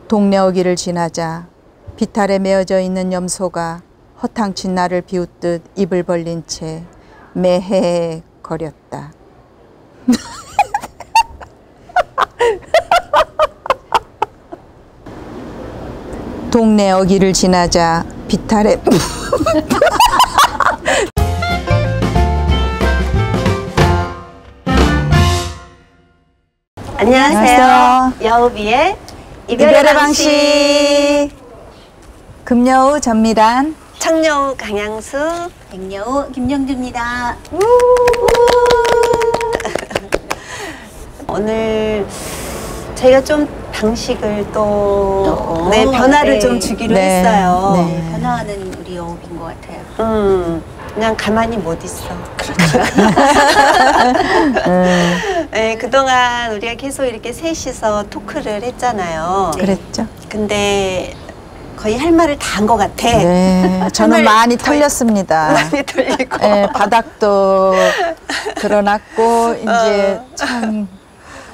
동네 어귀를 지나자 비탈에 메어져 있는 염소가 허탕친 나를 비웃듯 입을 벌린 채 매해 거렸다. 동네 어귀를 지나자 비탈에 안녕하세요. 여우비의 이별의 방식. 금여우 전미란, 청여우 강양수, 백여우 김영주입니다. 오늘 저희가 좀 방식을 또 변화를 좀 주기로 했어요. 네. 변화하는 우리 여우비인 것 같아요. 그냥 가만히 못 있어. 그렇죠. 네, 그동안 우리가 계속 이렇게 셋이서 토크를 했잖아요. 그랬죠. 근데 거의 할 말을 다 한 것 같아. 네, 저는 많이 털렸습니다. 많이 털리고. 네, 바닥도 드러났고 이제 참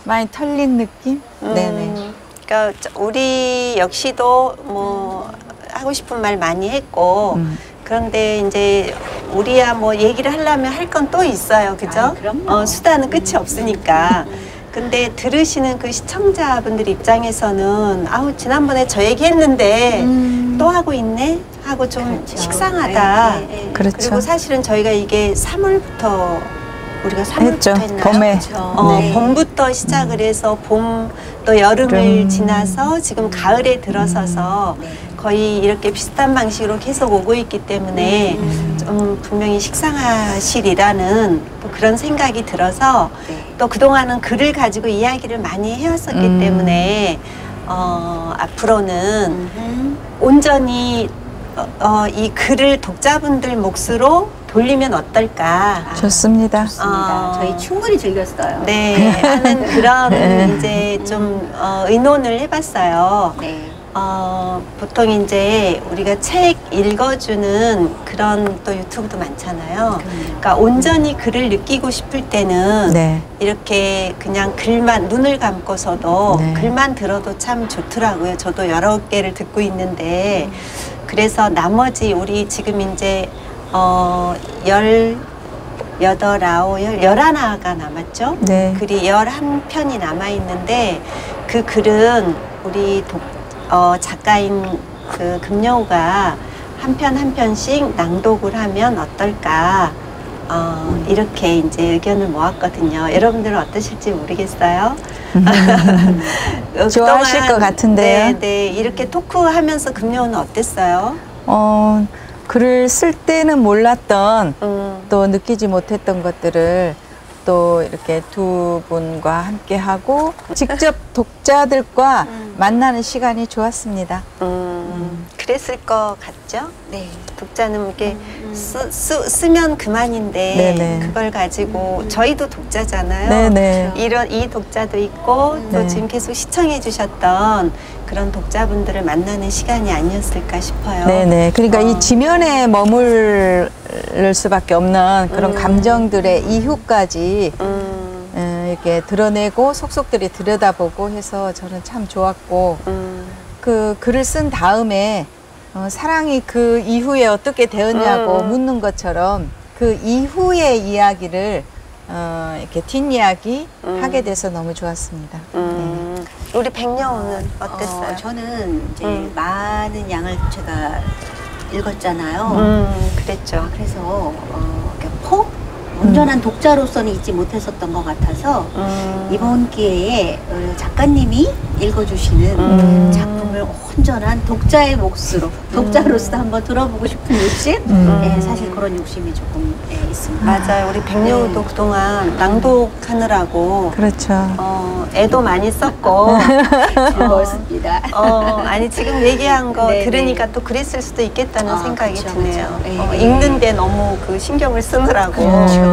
많이 털린 느낌? 네네. 그러니까 우리 역시도 뭐 하고 싶은 말 많이 했고 그런데 이제 우리야 뭐 얘기를 하려면 할 건 또 있어요, 그죠? 그럼요. 수다는 끝이 없으니까. 근데 들으시는 그 시청자분들 입장에서는 아우 지난번에 저 얘기했는데 또 하고 있네 하고 좀 그렇죠. 식상하다. 그렇죠. 그리고 사실은 저희가 이게 3월부터 우리가 3월부터 했죠. 했나요? 봄에. 네. 봄부터 시작을 해서 봄 또 여름을 지나서 지금 가을에 들어서서 거의 이렇게 비슷한 방식으로 계속 오고 있기 때문에 좀 분명히 식상하시리라는 또 그런 생각이 들어서 또 그동안은 글을 가지고 이야기를 많이 해왔었기 때문에 앞으로는 온전히 이 글을 독자분들 몫으로 돌리면 어떨까? 좋습니다. 저희 충분히 즐겼어요. 네, 하는 그런 이제 좀 의논을 해봤어요. 네. 보통 이제 우리가 책 읽어주는 그런 또 유튜브도 많잖아요. 그러니까 온전히 글을 느끼고 싶을 때는 네. 이렇게 그냥 글만 눈을 감고서도 네. 글만 들어도 참 좋더라고요. 저도 여러 개를 듣고 있는데 그래서 나머지 우리 지금 이제 18, 9, 11화가 남았죠? 네. 글이 11편이 남아있는데 그 글은 우리 작가인 그 금여우가 한 편 한 편씩 낭독을 하면 어떨까 이렇게 이제 의견을 모았거든요. 여러분들은 어떠실지 모르겠어요. 좋아하실 것 같은데요. 네, 이렇게 토크하면서 금여우는 어땠어요? 글을 쓸 때는 몰랐던 또 느끼지 못했던 것들을 또 이렇게 두 분과 함께 하고 직접 독자들과 만나는 시간이 좋았습니다. 그랬을 것 같죠? 네. 독자는 이렇게 쓰면 그만인데 네네. 그걸 가지고 저희도 독자잖아요. 네네. 이 독자도 있고 또 네. 지금 계속 시청해 주셨던 그런 독자분들을 만나는 시간이 아니었을까 싶어요. 네네. 그러니까 이 지면에 머물 수밖에 없는 그런 감정들의 이유까지 이렇게 드러내고 속속들이 들여다보고 해서 저는 참 좋았고 그 글을 쓴 다음에 사랑이 그 이후에 어떻게 되었냐고 묻는 것처럼 그 이후의 이야기를 이렇게 뒷이야기 하게 돼서 너무 좋았습니다. 네. 우리 백여우는 어땠어요? 저는 이제 많은 양을 제가 읽었잖아요. 그랬죠. 그래서 이렇게 온전한 독자로서는 잊지 못했었던 것 같아서 이번 기회에 작가님이 읽어주시는 작품을 온전한 독자의 몫으로 독자로서 한번 들어보고 싶은 욕심? 네, 사실 그런 욕심이 조금 있습니다. 맞아요. 우리 백여우도 그동안 낭독하느라고 그렇죠. 애도 많이 썼고 즐거웠습니다. 아니 지금 얘기한 거 네네. 들으니까 또 그랬을 수도 있겠다는 생각이 그쵸, 드네요. 그쵸. 네. 읽는데 너무 그 신경을 쓰느라고 그렇죠.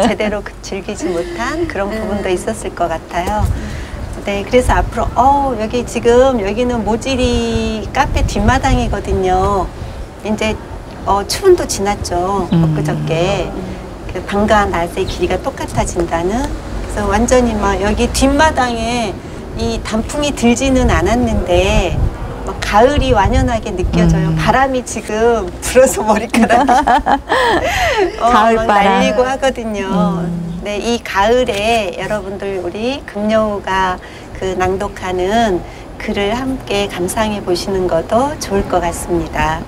제대로 즐기지 못한 그런 부분도 있었을 것 같아요. 네, 그래서 앞으로 여기 지금 여기는 모지리 카페 뒷마당이거든요. 이제 추운도 지났죠. 엊그저께 그 밤과 낮의 길이가 똑같아진다는. 그래서 완전히 막 여기 뒷마당에 이 단풍이 들지는 않았는데 막 가을이 완연하게 느껴져요. 바람이 지금 불어서 머리카락이 가을바람. 막 날리고 하거든요. 네, 이 가을에 여러분들 우리 금여우가 그 낭독하는 글을 함께 감상해 보시는 것도 좋을 것 같습니다.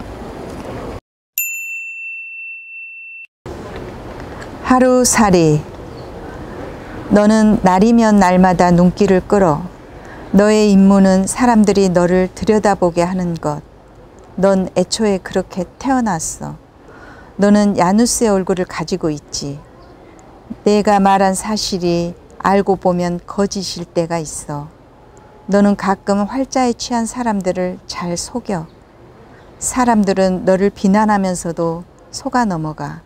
하루살이. 너는 날이면 날마다 눈길을 끌어. 너의 임무는 사람들이 너를 들여다보게 하는 것. 넌 애초에 그렇게 태어났어. 너는 야누스의 얼굴을 가지고 있지. 내가 말한 사실이 알고 보면 거짓일 때가 있어. 너는 가끔 활자에 취한 사람들을 잘 속여. 사람들은 너를 비난하면서도 속아 넘어가.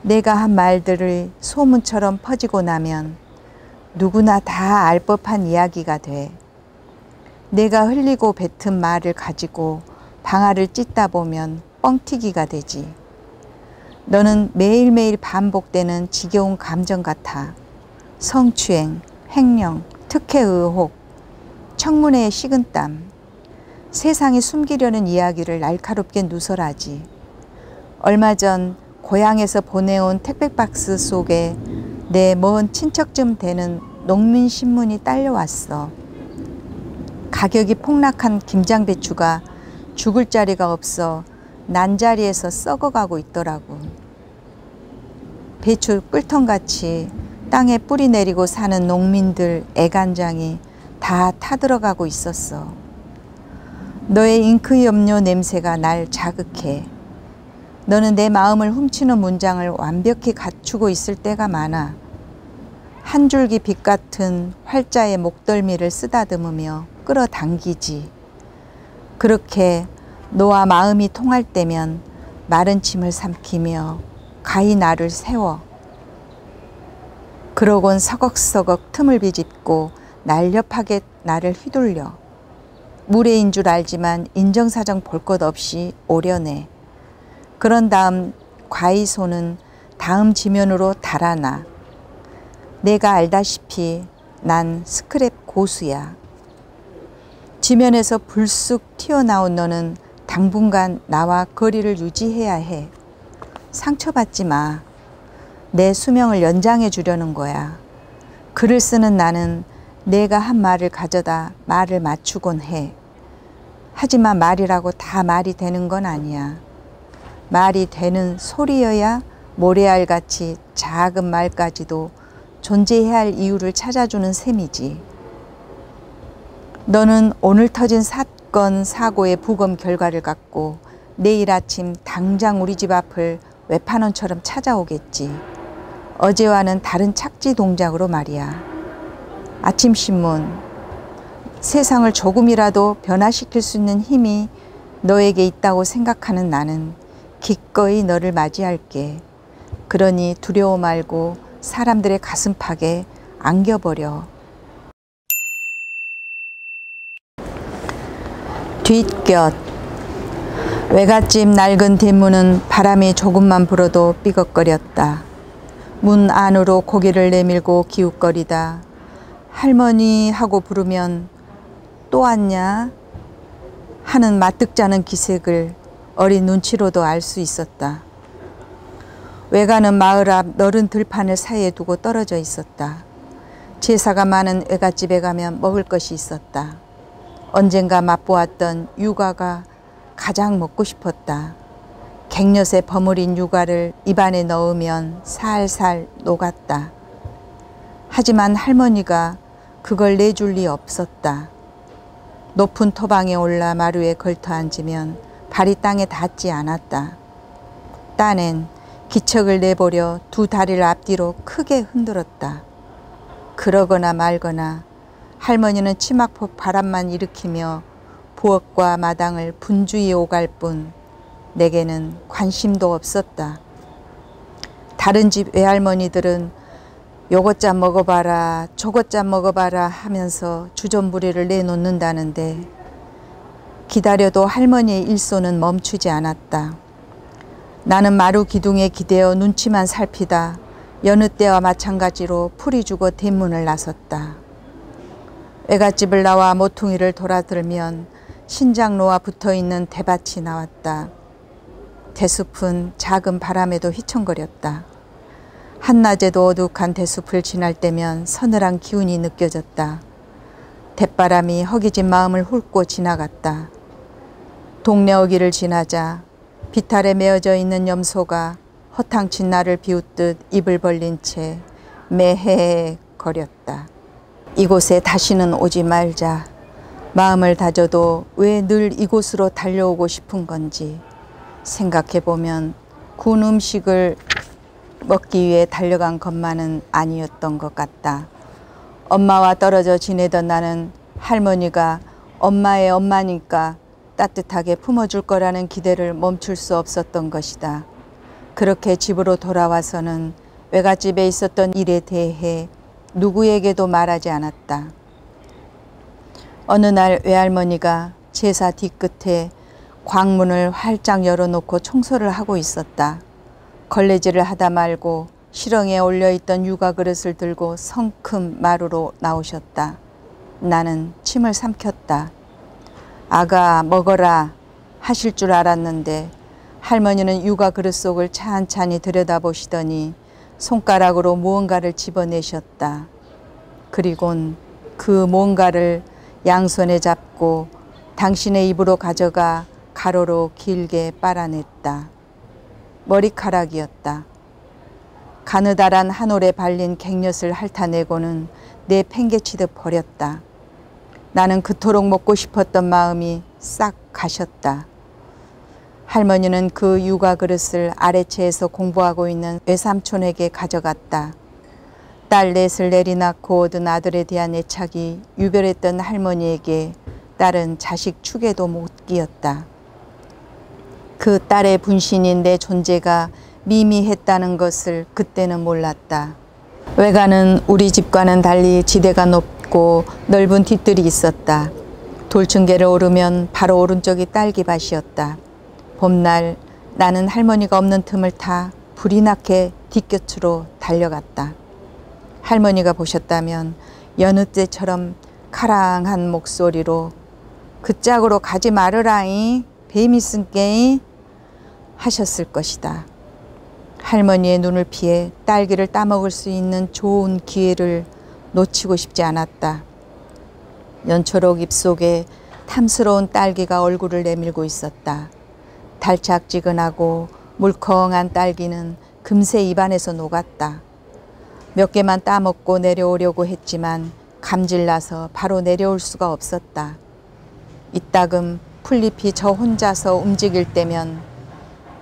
내가 한 말들이 소문처럼 퍼지고 나면 누구나 다 알 법한 이야기가 돼. 내가 흘리고 뱉은 말을 가지고 방아를 찢다 보면 뻥튀기가 되지. 너는 매일매일 반복되는 지겨운 감정 같아. 성추행, 횡령, 특혜 의혹, 청문회의 식은땀. 세상에 숨기려는 이야기를 날카롭게 누설하지. 얼마 전 고향에서 보내온 택배박스 속에 내 먼 친척쯤 되는 농민신문이 딸려왔어. 가격이 폭락한 김장배추가 죽을 자리가 없어 난자리에서 썩어가고 있더라고. 배추 꿀통같이 땅에 뿌리 내리고 사는 농민들 애간장이 다 타들어가고 있었어. 너의 잉크 염료 냄새가 날 자극해. 너는 내 마음을 훔치는 문장을 완벽히 갖추고 있을 때가 많아. 한 줄기 빛 같은 활자의 목덜미를 쓰다듬으며 끌어당기지. 그렇게 너와 마음이 통할 때면 마른 침을 삼키며 가히 나를 세워. 그러곤 서걱서걱 틈을 비집고 날렵하게 나를 휘둘려. 무례인 줄 알지만 인정사정 볼 것 없이 오려내. 그런 다음 과히 손은 다음 지면으로 달아나. 내가 알다시피 난 스크랩 고수야. 지면에서 불쑥 튀어나온 너는 당분간 나와 거리를 유지해야 해. 상처받지 마. 내 수명을 연장해 주려는 거야. 글을 쓰는 나는 내가 한 말을 가져다 말을 맞추곤 해. 하지만 말이라고 다 말이 되는 건 아니야. 말이 되는 소리여야 모래알같이 작은 말까지도 존재해야 할 이유를 찾아주는 셈이지. 너는 오늘 터진 사건 사고의 부검 결과를 갖고 내일 아침 당장 우리 집 앞을 외판원처럼 찾아오겠지. 어제와는 다른 착지 동작으로 말이야. 아침신문. 세상을 조금이라도 변화시킬 수 있는 힘이 너에게 있다고 생각하는 나는 기꺼이 너를 맞이할게. 그러니 두려워 말고 사람들의 가슴팍에 안겨버려. 뒷곁. 외갓집 낡은 대문은 바람이 조금만 불어도 삐걱거렸다. 문 안으로 고개를 내밀고 기웃거리다 할머니 하고 부르면 또 왔냐 하는 마뜩잖은 기색을 어린 눈치로도 알 수 있었다. 외가는 마을 앞 너른 들판을 사이에 두고 떨어져 있었다. 제사가 많은 외갓집에 가면 먹을 것이 있었다. 언젠가 맛보았던 유과가 가장 먹고 싶었다. 갱년에 버무린 유과를 입안에 넣으면 살살 녹았다. 하지만 할머니가 그걸 내줄 리 없었다. 높은 토방에 올라 마루에 걸터 앉으면 발이 땅에 닿지 않았다. 딴엔 기척을 내버려 두 다리를 앞뒤로 크게 흔들었다. 그러거나 말거나 할머니는 치막폭 바람만 일으키며 부엌과 마당을 분주히 오갈 뿐 내게는 관심도 없었다. 다른 집 외할머니들은 요것짜 먹어봐라 저것짜 먹어봐라 하면서 주전부리를 내놓는다는데 기다려도 할머니의 일손은 멈추지 않았다. 나는 마루 기둥에 기대어 눈치만 살피다 여느 때와 마찬가지로 풀이 죽어 대문을 나섰다. 외갓집을 나와 모퉁이를 돌아들면 신장로와 붙어있는 대밭이 나왔다. 대숲은 작은 바람에도 휘청거렸다. 한낮에도 어둑한 대숲을 지날 때면 서늘한 기운이 느껴졌다. 대바람이 허기진 마음을 훑고 지나갔다. 동네 어귀를 지나자 비탈에 메어져 있는 염소가 허탕친 나를 비웃듯 입을 벌린 채 매해 거렸다. 이곳에 다시는 오지 말자. 마음을 다져도 왜 늘 이곳으로 달려오고 싶은 건지 생각해보면 군 음식을 먹기 위해 달려간 것만은 아니었던 것 같다. 엄마와 떨어져 지내던 나는 할머니가 엄마의 엄마니까 따뜻하게 품어줄 거라는 기대를 멈출 수 없었던 것이다. 그렇게 집으로 돌아와서는 외갓집에 있었던 일에 대해 누구에게도 말하지 않았다. 어느 날 외할머니가 제사 뒤끝에 광문을 활짝 열어놓고 청소를 하고 있었다. 걸레질을 하다 말고 실엉에 올려있던 유가 그릇을 들고 성큼 마루로 나오셨다. 나는 침을 삼켰다. 아가 먹어라 하실 줄 알았는데 할머니는 유가 그릇 속을 찬찬히 들여다보시더니 손가락으로 무언가를 집어내셨다. 그리곤 그 뭔가를 양손에 잡고 당신의 입으로 가져가 가로로 길게 빨아냈다. 머리카락이었다. 가느다란 한 올에 발린 갱엿을 핥아내고는 내 팽개치듯 버렸다. 나는 그토록 먹고 싶었던 마음이 싹 가셨다. 할머니는 그 유가 그릇을 아래채에서 공부하고 있는 외삼촌에게 가져갔다. 딸 넷을 내리낳고 얻은 아들에 대한 애착이 유별했던 할머니에게 딸은 자식 축에도 못 끼었다. 그 딸의 분신인 내 존재가 미미했다는 것을 그때는 몰랐다. 외가는 우리 집과는 달리 지대가 높고 넓은 뒷뜰이 있었다. 돌층계를 오르면 바로 오른쪽이 딸기밭이었다. 봄날 나는 할머니가 없는 틈을 타 불이 나게 뒷곁으로 달려갔다. 할머니가 보셨다면 여느 때처럼 카랑한 목소리로 그 짝으로 가지 말으라이 뱀이 쓴게이 하셨을 것이다. 할머니의 눈을 피해 딸기를 따먹을 수 있는 좋은 기회를 놓치고 싶지 않았다. 연초록 입속에 탐스러운 딸기가 얼굴을 내밀고 있었다. 달짝지근하고 물컹한 딸기는 금세 입안에서 녹았다. 몇 개만 따먹고 내려오려고 했지만 감질나서 바로 내려올 수가 없었다. 이따금 풀잎이 저 혼자서 움직일 때면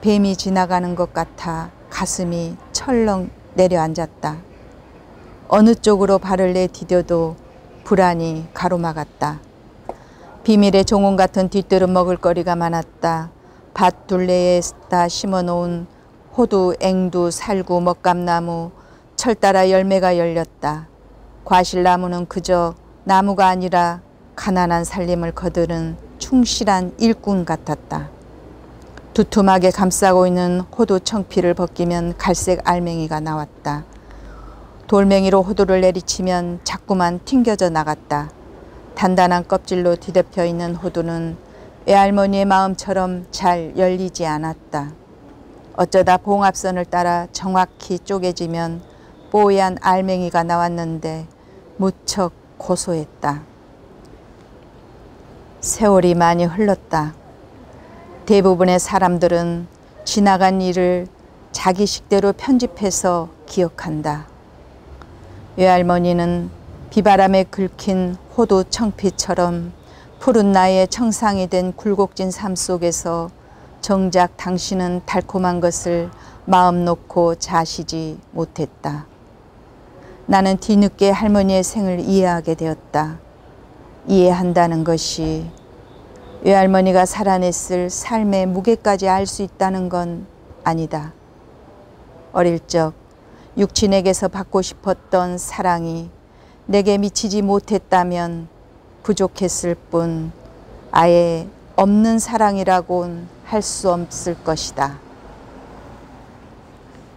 뱀이 지나가는 것 같아 가슴이 철렁 내려앉았다. 어느 쪽으로 발을 내디뎌도 불안이 가로막았다. 비밀의 종원 같은 뒷뜰은 먹을거리가 많았다. 밭 둘레에다 심어놓은 호두, 앵두, 살구, 먹감나무, 철따라 열매가 열렸다. 과실나무는 그저 나무가 아니라 가난한 살림을 거두는 충실한 일꾼 같았다. 두툼하게 감싸고 있는 호두 청피를 벗기면 갈색 알맹이가 나왔다. 돌멩이로 호두를 내리치면 자꾸만 튕겨져 나갔다. 단단한 껍질로 뒤덮여 있는 호두는 외할머니의 마음처럼 잘 열리지 않았다. 어쩌다 봉합선을 따라 정확히 쪼개지면 뽀얀 알맹이가 나왔는데 무척 고소했다. 세월이 많이 흘렀다. 대부분의 사람들은 지나간 일을 자기 식대로 편집해서 기억한다. 외할머니는 비바람에 긁힌 호두 청피처럼 푸른 나이에 청상이 된 굴곡진 삶 속에서 정작 당신은 달콤한 것을 마음 놓고 자시지 못했다. 나는 뒤늦게 할머니의 생을 이해하게 되었다. 이해한다는 것이 외할머니가 살아냈을 삶의 무게까지 알 수 있다는 건 아니다. 어릴 적 육친에게서 받고 싶었던 사랑이 내게 미치지 못했다면 부족했을 뿐 아예 없는 사랑이라고는 할 수 없을 것이다.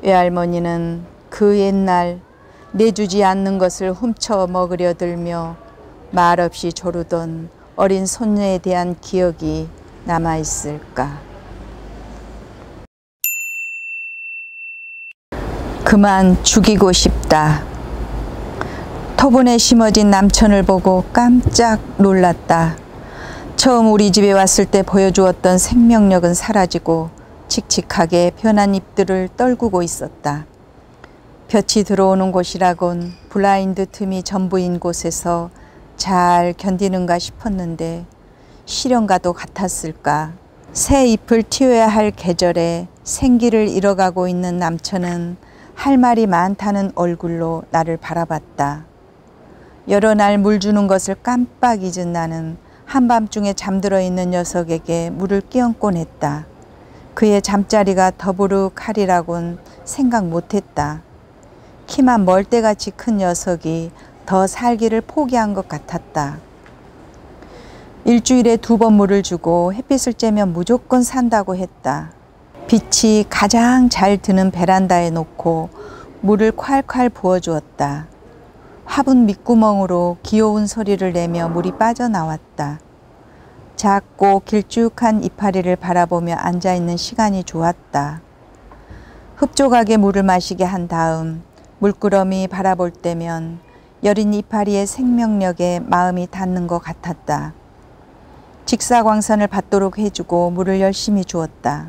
외할머니는 그 옛날 내주지 않는 것을 훔쳐 먹으려 들며 말없이 조르던 어린 손녀에 대한 기억이 남아있을까. 그만 죽이고 싶다. 토분에 심어진 남천을 보고 깜짝 놀랐다. 처음 우리 집에 왔을 때 보여주었던 생명력은 사라지고 칙칙하게 변한 잎들을 떨구고 있었다. 볕이 들어오는 곳이라곤 블라인드 틈이 전부인 곳에서 잘 견디는가 싶었는데 실현과도 같았을까. 새 잎을 틔워야 할 계절에 생기를 잃어가고 있는 남천은 할 말이 많다는 얼굴로 나를 바라봤다. 여러 날 물 주는 것을 깜빡 잊은 나는 한밤중에 잠들어 있는 녀석에게 물을 끼얹곤 했다. 그의 잠자리가 더부룩하리라곤 생각 못했다. 키만 멀대같이 큰 녀석이 더 살기를 포기한 것 같았다. 일주일에 2번 물을 주고 햇빛을 쬐면 무조건 산다고 했다. 빛이 가장 잘 드는 베란다에 놓고 물을 콸콸 부어주었다. 화분 밑구멍으로 귀여운 소리를 내며 물이 빠져나왔다. 작고 길쭉한 이파리를 바라보며 앉아있는 시간이 좋았다. 흡족하게 물을 마시게 한 다음 물끄러미 바라볼 때면 여린 이파리의 생명력에 마음이 닿는 것 같았다. 직사광선을 받도록 해주고 물을 열심히 주었다.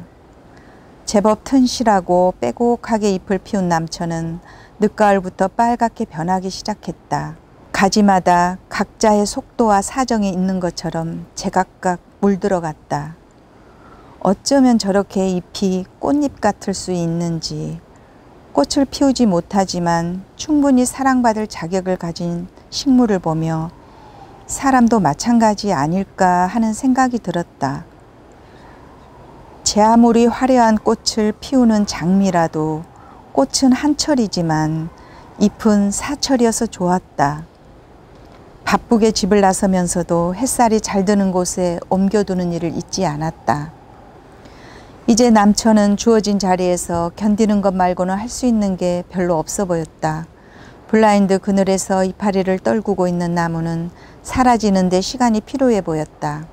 제법 튼실하고 빼곡하게 잎을 피운 남천은 늦가을부터 빨갛게 변하기 시작했다. 가지마다 각자의 속도와 사정이 있는 것처럼 제각각 물들어갔다. 어쩌면 저렇게 잎이 꽃잎 같을 수 있는지. 꽃을 피우지 못하지만 충분히 사랑받을 자격을 가진 식물을 보며 사람도 마찬가지 아닐까 하는 생각이 들었다. 제 아무리 화려한 꽃을 피우는 장미라도 꽃은 한 철이지만 잎은 사철이어서 좋았다. 바쁘게 집을 나서면서도 햇살이 잘 드는 곳에 옮겨두는 일을 잊지 않았다. 이제 남천은 주어진 자리에서 견디는 것 말고는 할 수 있는 게 별로 없어 보였다. 블라인드 그늘에서 이파리를 떨구고 있는 나무는 사라지는 데 시간이 필요해 보였다.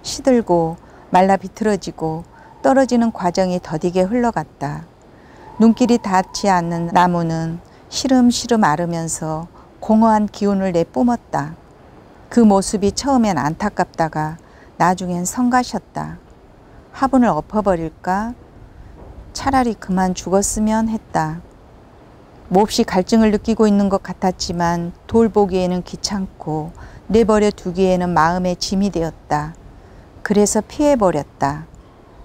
시들고 말라 비틀어지고 떨어지는 과정이 더디게 흘러갔다. 눈길이 닿지 않는 나무는 시름시름 앓으면서 공허한 기운을 내뿜었다. 그 모습이 처음엔 안타깝다가 나중엔 성가셨다. 화분을 엎어버릴까? 차라리 그만 죽었으면 했다. 몹시 갈증을 느끼고 있는 것 같았지만 돌보기에는 귀찮고 내버려 두기에는 마음의 짐이 되었다. 그래서 피해버렸다.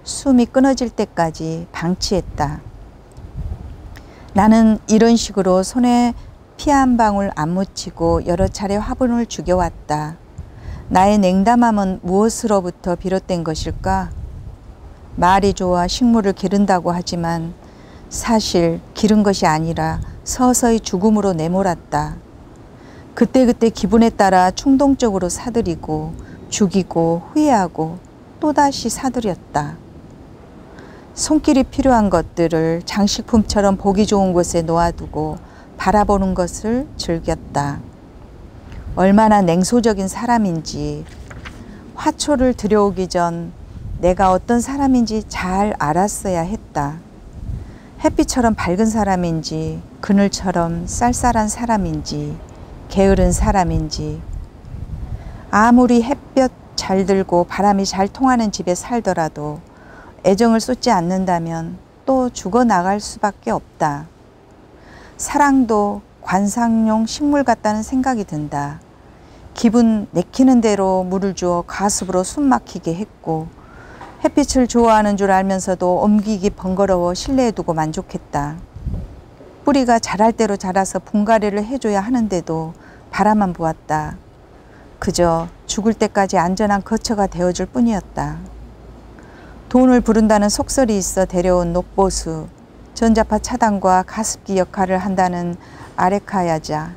숨이 끊어질 때까지 방치했다. 나는 이런 식으로 손에 피 한 방울 안 묻히고 여러 차례 화분을 죽여왔다. 나의 냉담함은 무엇으로부터 비롯된 것일까? 말이 좋아 식물을 기른다고 하지만 사실 기른 것이 아니라 서서히 죽음으로 내몰았다. 그때그때 기분에 따라 충동적으로 사들이고 죽이고 후회하고 또다시 사들였다. 손길이 필요한 것들을 장식품처럼 보기 좋은 곳에 놓아두고 바라보는 것을 즐겼다. 얼마나 냉소적인 사람인지 화초를 들여오기 전 내가 어떤 사람인지 잘 알았어야 했다. 햇빛처럼 밝은 사람인지 그늘처럼 쌀쌀한 사람인지 게으른 사람인지 아무리 햇볕 잘 들고 바람이 잘 통하는 집에 살더라도 애정을 쏟지 않는다면 또 죽어나갈 수밖에 없다. 사랑도 관상용 식물 같다는 생각이 든다. 기분 내키는 대로 물을 주어 가습으로 숨 막히게 했고 햇빛을 좋아하는 줄 알면서도 옮기기 번거로워 실내에 두고 만족했다. 뿌리가 자랄 대로 자라서 분갈이를 해줘야 하는데도 바라만 보았다. 그저 죽을 때까지 안전한 거처가 되어줄 뿐이었다. 돈을 부른다는 속설이 있어 데려온 녹보수, 전자파 차단과 가습기 역할을 한다는 아레카야자,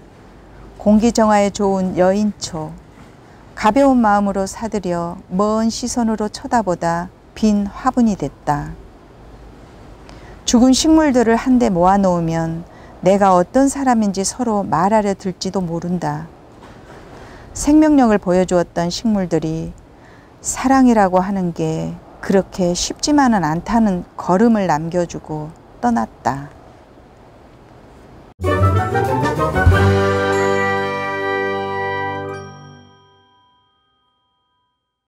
공기 정화에 좋은 여인초, 가벼운 마음으로 사들여 먼 시선으로 쳐다보다 빈 화분이 됐다. 죽은 식물들을 한데 모아놓으면 내가 어떤 사람인지 서로 말하려 들지도 모른다. 생명력을 보여주었던 식물들이 사랑이라고 하는 게 그렇게 쉽지만은 않다는 걸음을 남겨주고 떠났다.